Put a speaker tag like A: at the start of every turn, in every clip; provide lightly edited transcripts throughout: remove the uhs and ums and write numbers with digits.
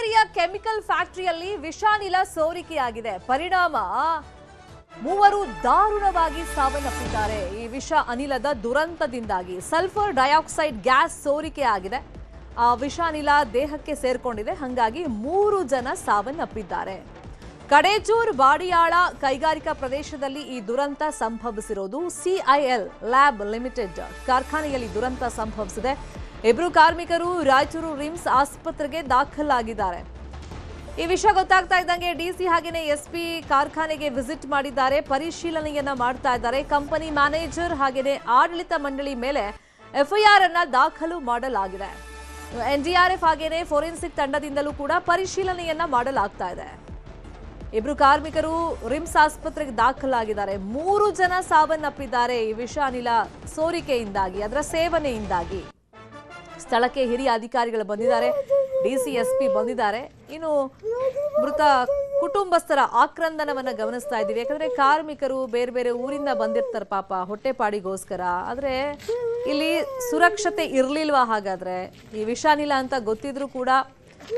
A: ಯಾದಗಿರಿಯ chemical ಫ್ಯಾಕ್ಟರಿಯಲ್ಲಿ ವಿಷಾನಿಲ ಸೋರಿಕೆಯಾಗಿದೆ. ಪರಿಣಾಮ ಮೂವರು ದಾರುಣವಾಗಿ ಸಾವನ್ನಪ್ಪಿದ್ದಾರೆ. ಈ ವಿಷ ಅನಿಲದ ದುರಂತದಿಂದಾಗಿ ಸಲ್ಫರ್ ಡೈಆಕ್ಸೈಡ್ ಗ್ಯಾಸ್ ಸೋರಿಕೆ ಆಗಿದೆ. ಆ ವಿಷಾನಿಲ ದೇಹಕ್ಕೆ ಸೇರ್ಕೊಂಡಿದೆ. ಹಾಗಾಗಿ 3 ಜನ ಸಾವನ್ನಪ್ಪಿದ್ದಾರೆ. ಕಡೇಚೂರ್ ಬಾಡಿಯಾಳ ಕೈಗಾರಿಕಾ ಪ್ರದೇಶದಲ್ಲಿ ಈ ದುರಂತ ಸಂಭವಿಸಿರೋದು. ಸಿಐಎಲ್ ಲ್ಯಾಬ್ ಲಿಮಿಟೆಡ್ ಕಾರ್ಖಾನೆಯಲ್ಲಿ ದುರಂತ ಸಂಭವಿಸಿದೆ. 2 ಕಾರ್ಮಿಕರು ರಾಯಚೂರು ರಿಮ್ಸ್ ಆಸ್ಪತ್ರೆಗೆ ದಾಖಲಾಗಿದ್ದಾರೆ. ಈ ವಿಷಯ ಗೊತ್ತಾಗ್ತಾ ಇದ್ದಂಗೆ ಡಿಸಿ ಹಾಗೇನೆ ಎಸ್ಪಿ ಕಾರ್ಖಾನೆಗೆ ವಿಸಿಟ್ ಮಾಡಿದ್ದಾರೆ, ಪರಿಶೀಲನೆಯನ್ನ ಮಾಡ್ತಾ ಇದ್ದಾರೆ. ಕಂಪನಿ ಮ್ಯಾನೇಜರ್ ಹಾಗೇನೆ ಆಡಳಿತ ಮಂಡಳಿ ಮೇಲೆ ಎಫ್ಐಆರ್ ಅನ್ನ ದಾಖಲು ಮಾಡಲಾಗಿದೆ. ಎನ್ಡಿಆರ್ಎಫ್ ಹಾಗೇನೆ ಫೋರೆನ್ಸಿಕ್ ತಂಡದಿಂದಲೂ ಕೂಡ ಪರಿಶೀಲನೆಯನ್ನ ಮಾಡಲಾಗ್ತಾ ಇದೆ. 2 ಕಾರ್ಮಿಕರು ರಿಮ್ಸ್ ಆಸ್ಪತ್ರೆಗೆ ದಾಖಲಾಗಿದ್ದಾರೆ. 3 ಜನ ಸಾವನ್ನಪ್ಪಿದ್ದಾರೆ ಈ ವಿಷ ಅನಿಲ ಸೋರಿಕೆಯಿಂದಾಗಿ, ಅದರ ಸೇವನೆಯಿಂದಾಗಿ. ಸ್ಥಳಕ್ಕೆ ಹಿರಿಯ ಅಧಿಕಾರಿಗಳು ಬಂದಿದ್ದಾರೆ, ಡಿಸಿಎಸ್ಪಿ ಬಂದಿದ್ದಾರೆ. ಇನ್ನು ಮೃತ ಕುಟುಂಬಸ್ಥರ ಆಕ್ರಂದನವನ್ನ ಗಮನಿಸ್ತಾ ಇದ್ದೀವಿ. ಯಾಕಂದ್ರೆ ಕಾರ್ಮಿಕರು ಬೇರೆ ಬೇರೆ ಊರಿಂದ ಬಂದಿರ್ತಾರೆ ಪಾಪ ಹೊಟ್ಟೆಪಾಡಿಗೋಸ್ಕರ. ಆದ್ರೆ ಇಲ್ಲಿ ಸುರಕ್ಷತೆ ಇರ್ಲಿಲ್ವಾ? ಹಾಗಾದ್ರೆ ಈ ವಿಷಾನಿಲ ಅಂತ ಗೊತ್ತಿದ್ರು ಕೂಡ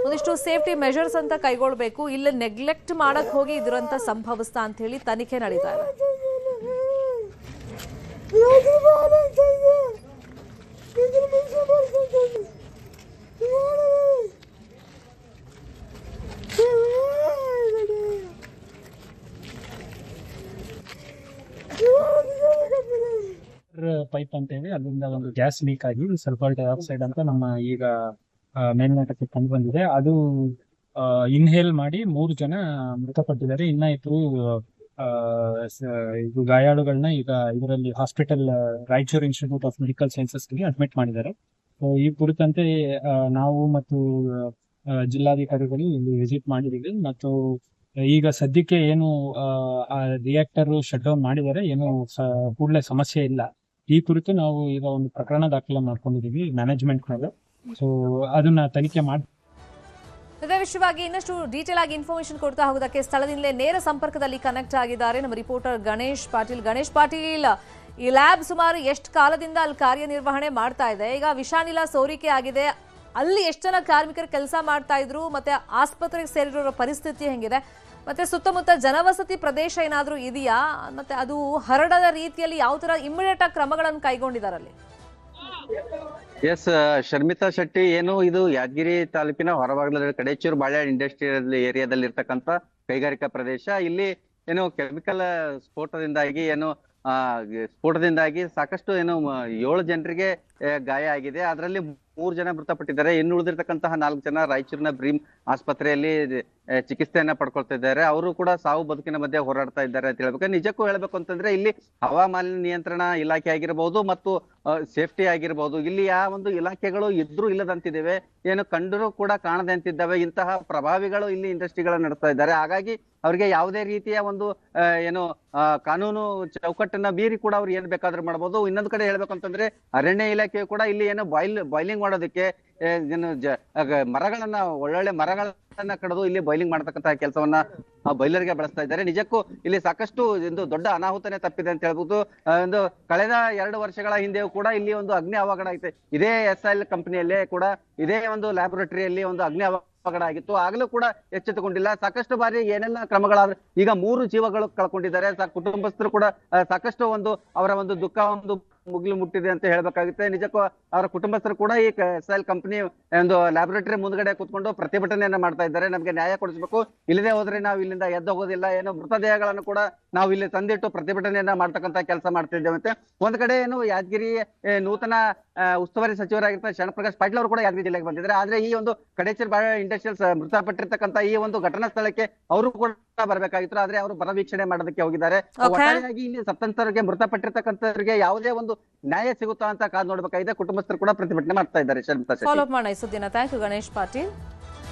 A: ಒಂದಿಷ್ಟು ಸೇಫ್ಟಿ ಮೆಷರ್ಸ್ ಅಂತ ಕೈಗೊಳ್ಬೇಕು. ಇಲ್ಲಿ ನೆಗ್ಲೆಕ್ಟ್ ಮಾಡಕ್ ಹೋಗಿ ದುರಂತ ಸಂಭವಿಸ್ತಾ ಅಂತ ಹೇಳಿ ತನಿಖೆ ನಡೀತಾ ಇದೆ.
B: ಪೈಪ್ ಅಂತ ಹೇಳಿ ಅಲ್ಲಿಂದ ಒಂದು ಗ್ಯಾಸ್ ಲೀಕ್ ಆಗಿ ಸಲ್ಫರ್ ಡೈಆಕ್ಸೈಡ್ ಅಂತ ನಮ್ಮ ಈಗ ಮೇಲ್ನೋಟಕ್ಕೆ ಕಂಡು ಬಂದಿದೆ. ಅದು ಇನ್ಹೇಲ್ ಮಾಡಿ 3 ಜನ ಮೃತಪಟ್ಟಿದ್ದಾರೆ. ಇನ್ನ ಇದು ಗಾಯಾಳುಗಳನ್ನ ಈಗ ಇದರಲ್ಲಿ hospital Raichur institute of medical sciences ಗೆ ಅಡ್ಮಿಟ್ ಮಾಡಿದ್ದಾರೆ. ಈ ಕುರಿತಂತೆ ನಾವು ಮತ್ತು ಜಿಲ್ಲಾಧಿಕಾರಿಗಳು ಇಲ್ಲಿ ವಿಸಿಟ್ ಮಾಡಿದ್ದೀವಿ ಮತ್ತು ಈಗ ಸದ್ಯಕ್ಕೆ ಏನು ರಿಯಾಕ್ಟರ್ ಶಟ್ ಡೌನ್ ಮಾಡಿದ್ದಾರೆ, ಏನು ಕೂಡಲೇ ಸಮಸ್ಯೆ ಇಲ್ಲ. ಈ ಕುರಿತು ನಾವು ಈಗ ಒಂದು ಪ್ರಕರಣ ದಾಖಲೆ ಮಾಡ್ಕೊಂಡಿದೀವಿ ಮ್ಯಾನೇಜ್ಮೆಂಟ್ ಮೇಲೆ. ಸೊ ಅದನ್ನ ತನಿಖೆ ಮಾಡಿ
A: ಇದೇ ವಿಷಯವಾಗಿ ಇನ್ನಷ್ಟು ಡೀಟೇಲ್ ಆಗಿ ಇನ್ಫಾರ್ಮೇಶನ್ ಕೊಡ್ತಾ ಹೋಗೋದಕ್ಕೆ ಸ್ಥಳದಿಂದಲೇ ನೇರ ಸಂಪರ್ಕದಲ್ಲಿ ಕನೆಕ್ಟ್ ಆಗಿದ್ದಾರೆ ನಮ್ಮ ರಿಪೋರ್ಟರ್ ಗಣೇಶ್ ಪಾಟೀಲ್. ಗಣೇಶ್ ಪಾಟೀಲ್, ಈ ಲ್ಯಾಬ್ ಸುಮಾರು ಎಷ್ಟು ಕಾಲದಿಂದ ಅಲ್ಲಿ ಕಾರ್ಯನಿರ್ವಹಣೆ ಮಾಡ್ತಾ ಇದೆ? ಈಗ ವಿಷಾನಿಲ ಸೋರಿಕೆ ಆಗಿದೆ, ಅಲ್ಲಿ ಎಷ್ಟು ಜನ ಕಾರ್ಮಿಕರು ಕೆಲಸ ಮಾಡ್ತಾ ಇದ್ರು, ಮತ್ತೆ ಆಸ್ಪತ್ರೆಗೆ ಸೇರಿರೋ ಪರಿಸ್ಥಿತಿ ಹೆಂಗಿದೆ, ಮತ್ತೆ ಸುತ್ತಮುತ್ತ ಜನವಸತಿ ಪ್ರದೇಶ ಏನಾದ್ರೂ ಇದೆಯಾ, ಮತ್ತೆ ಅದು ಹರಡದ ರೀತಿಯಲ್ಲಿ ಯಾವ ತರ ಇಮಿಡಿಯೇಟ್ ಆಗಿ ಕ್ರಮಗಳನ್ನು ಕೈಗೊಂಡಿದ್ದಾರಲ್ಲಿ?
C: ಎಸ್ ಶರ್ಮಿತಾ ಶೆಟ್ಟಿ, ಏನು ಇದು ಯಾದಗಿರಿ ತಾಲೂಕಿನ ಹೊರಭಾಗದಲ್ಲಿ ಕಡೇಚೂರು ಬಾಳೆಹಣ್ಣು ಇಂಡಸ್ಟ್ರಿಯಲ್ ಏರಿಯಾದಲ್ಲಿ ಇರ್ತಕ್ಕಂಥ ಕೈಗಾರಿಕಾ ಪ್ರದೇಶ. ಇಲ್ಲಿ ಏನು ಕೆಮಿಕಲ್ ಸ್ಫೋಟದಿಂದಾಗಿ ಸಾಕಷ್ಟು 7 ಜನರಿಗೆ ಗಾಯ ಆಗಿದೆ. ಅದರಲ್ಲಿ 3 ಜನ ಮೃತಪಟ್ಟಿದ್ದಾರೆ. ಇನ್ನು ಉಳಿದಿರ್ತಕ್ಕಂತಹ 4 ಜನ ರಾಯಚೂರಿನ ಬ್ರೀಮ್ ಆಸ್ಪತ್ರೆಯಲ್ಲಿ ಚಿಕಿತ್ಸೆಯನ್ನ ಪಡ್ಕೊಳ್ತಾ ಇದ್ದಾರೆ. ಅವರು ಕೂಡ ಸಾವು ಬದುಕಿನ ಮಧ್ಯೆ ಹೋರಾಡ್ತಾ ಇದ್ದಾರೆ ಅಂತ ಹೇಳ್ಬೇಕು. ನಿಜಕ್ಕೂ ಹೇಳ್ಬೇಕು ಅಂತಂದ್ರೆ ಇಲ್ಲಿ ಹವಾಮಾಲಿನ್ಯ ನಿಯಂತ್ರಣ ಇಲಾಖೆ ಆಗಿರ್ಬಹುದು ಮತ್ತು ಸೇಫ್ಟಿ ಆಗಿರ್ಬಹುದು, ಇಲ್ಲಿ ಆ ಒಂದು ಇಲಾಖೆಗಳು ಇದ್ರೂ ಇಲ್ಲದಂತಿದ್ದೇವೆ, ಏನು ಕಂಡರೂ ಕೂಡ ಕಾಣದೆ ಅಂತಿದ್ದಾವೆ. ಇಂತಹ ಪ್ರಭಾವಿಗಳು ಇಲ್ಲಿ ಇಂಡಸ್ಟ್ರಿಗಳನ್ನ ನಡೆಸ್ತಾ ಇದ್ದಾರೆ. ಹಾಗಾಗಿ ಅವ್ರಿಗೆ ಯಾವುದೇ ರೀತಿಯ ಒಂದು ಕಾನೂನು ಚೌಕಟ್ಟನ್ನ ಮೀರಿ ಕೂಡ ಅವ್ರು ಏನ್ ಬೇಕಾದ್ರೂ ಮಾಡ್ಬೋದು. ಇನ್ನೊಂದು ಕಡೆ ಹೇಳ್ಬೇಕು ಅಂತಂದ್ರೆ ಅರಣ್ಯ ಇಲಾಖೆ ಕೂಡ ಇಲ್ಲಿ ಬಾಯ್ಲಿಂಗ್ ಮಾಡೋದಕ್ಕೆ ಮರಗಳನ್ನ ಒಳ್ಳೊಳ್ಳೆ ಮರಗಳನ್ನ ಕಡಿದು ಇಲ್ಲಿ ಬಾಯ್ಲಿಂಗ್ ಮಾಡತಕ್ಕಂತಹ ಕೆಲಸವನ್ನ ಬೈಲರ್ಗೆ ಬಳಸ್ತಾ ಇದ್ದಾರೆ. ನಿಜಕ್ಕೂ ಇಲ್ಲಿ ಸಾಕಷ್ಟು ಒಂದು ದೊಡ್ಡ ಅನಾಹುತನೇ ತಪ್ಪಿದೆ ಅಂತ ಹೇಳ್ಬೋದು. ಒಂದು ಕಳೆದ 2 ವರ್ಷಗಳ ಹಿಂದೆಯೂ ಕೂಡ ಇಲ್ಲಿ ಒಂದು ಅಗ್ನಿ ಅವಘಡ ಐತೆ. ಇದೇ SIL ಕಂಪನಿಯಲ್ಲೇ ಕೂಡ ಇದೇ ಒಂದು ಲ್ಯಾಬೊರೇಟರಿಯಲ್ಲಿ ಒಂದು ಅಗ್ನಿ ಅವಘಡ ಆಗಿತ್ತು. ಆಗ್ಲೂ ಕೂಡ ಎಚ್ಚೆತ್ತುಕೊಂಡಿಲ್ಲ. ಸಾಕಷ್ಟು ಬಾರಿ ಏನೆಲ್ಲ ಕ್ರಮಗಳಾದ್ರೆ ಈಗ 3 ಜೀವಗಳು ಕಳ್ಕೊಂಡಿದ್ದಾರೆ. ಕುಟುಂಬಸ್ಥರು ಕೂಡ ಸಾಕಷ್ಟು ಅವರ ಒಂದು ದುಃಖ ಮುಗಿಲು ಮುಟ್ಟಿದೆ ಅಂತ ಹೇಳ್ಬೇಕಾಗುತ್ತೆ. ನಿಜಕ್ಕೂ ಅವರ ಕುಟುಂಬಸ್ಥರು ಕೂಡ ಈ SIL ಕಂಪನಿ ಒಂದು ಲ್ಯಾಬೊರೇಟರಿ ಮುಂದ್ಗಡೆ ಕುತ್ಕೊಂಡು ಪ್ರತಿಭಟನೆಯನ್ನ ಮಾಡ್ತಾ ಇದ್ದಾರೆ. ನಮ್ಗೆ ನ್ಯಾಯ ಕೊಡಿಸ್ಬೇಕು, ಇಲ್ಲದೆ ಹೋದ್ರೆ ನಾವು ಇಲ್ಲಿಂದ ಎದ್ದೋಗೋದಿಲ್ಲ, ಏನೋ ಮೃತದೇಹಗಳನ್ನು ಕೂಡ ನಾವು ಇಲ್ಲಿ ತಂದಿಟ್ಟು ಪ್ರತಿಭಟನೆಯನ್ನ ಮಾಡ್ತಕ್ಕಂತ ಕೆಲಸ ಮಾಡ್ತಿದ್ದೇವೆ ಅಂತ. ಒಂದ್ ಕಡೆ ಯಾದಗಿರಿ ನೂತನ ಉಸ್ತುವಾರಿ ಸಚಿವರಾಗಿರ್ತಾರೆ ಶರಣಪ್ರಕಾಶ್ ಪಾಟೀಲ್ ಅವರು ಕೂಡ ಯಾದಗಿರಿ ಜಿಲ್ಲೆಗೆ ಬಂದಿದ್ದಾರೆ. ಆದ್ರೆ ಈ ಒಂದು ಕಡೇಚೂರು ಬಾಳೆಹಣ್ಣು ಇಂಡಸ್ಟ್ರಿಯಲ್ಸ್ ಮೃತಪಟ್ಟಿರ್ತಕ್ಕಂಥ ಈ ಒಂದು ಘಟನಾ ಸ್ಥಳಕ್ಕೆ ಅವರು ಕೂಡ ಬರ್ಬೇಕಾಗಿತ್ತು. ಆದ್ರೆ ಅವರು ಬರ ವೀಕ್ಷಣೆ ಮಾಡೋದಕ್ಕೆ ಹೋಗಿದ್ದಾರೆ. ಒಟ್ಟಾರೆಯಾಗಿ ಇಲ್ಲಿ ಸತ್ತಂತರಿಗೆ ಮೃತಪಟ್ಟಿರ್ತಕ್ಕಂಥವ್ರಿಗೆ ಯಾವುದೇ ಒಂದು ನ್ಯಾಯ ಸಿಗುತ್ತಾ ಅಂತ ಕಾದು ನೋಡ್ಬೇಕಾಗಿದೆ. ಕುಟುಂಬಸ್ಥರು ಕೂಡ ಪ್ರತಿಭಟನೆ ಮಾಡ್ತಾ ಇದ್ದಾರೆ. ಶರ್ಮಿತಾ ಶೆಟ್ಟಿ,
A: ಫಾಲೋ ಅಪ್ ಮಾಡೋಣ ಈ ಸುದ್ದಿನ. Thank you Ganesh Patil.